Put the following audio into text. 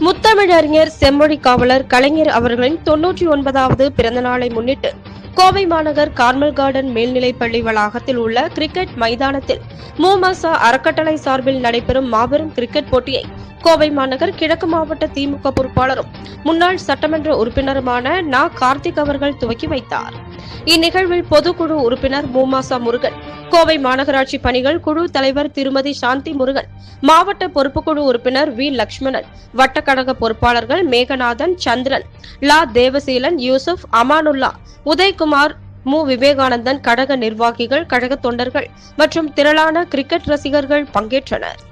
முத்தமிழறிஞர் செம்மொழி காவலர் கலைஞர் அவர்களின் 99வது பிறந்த நாளை முன்னிட்டு கோவை மாநகர் கார்மல் கார்டன் மேல்நிலைப்பள்ளி வளாகத்தில் உள்ள கிரிக்கெட் மைதானத்தில் மு.ம.ச. அறக்கட்டளை சார்பில் நடைபெறும் மாபெரும் கிரிக்கெட் போட்டியை கோவை மாநகர் கிழக்கு மாவட்ட திமுக பொறுப்பாளரும் முன்னாள் சட்டமன்ற உறுப்பினருமான நா. கார்த்திக் அவர்கள் துவக்கி வைத்தார். இந்நிகழ்வில் பொதுக்குழு உறுப்பினர் மு.ம.ச. முருகன், கோவை மாநகராட்சி பணிகள் குழு தலைவர் திருமதி சாந்தி முருகன், மாவட்ட பொறுப்புக்குழு உறுப்பினர் வி. லட்சுமணன், வட்டக்கழக பொறுப்பாளர்கள் மேகநாதன், சந்திரன், லா. தேவசீலன், யூசுப், அமானுல்லா, உதயகுமார், மு. விவேகானந்தன், கழக நிர்வாகிகள், கழக தொண்டர்கள் மற்றும் திரளான கிரிக்கெட் ரசிகர்கள் பங்கேற்றனர்.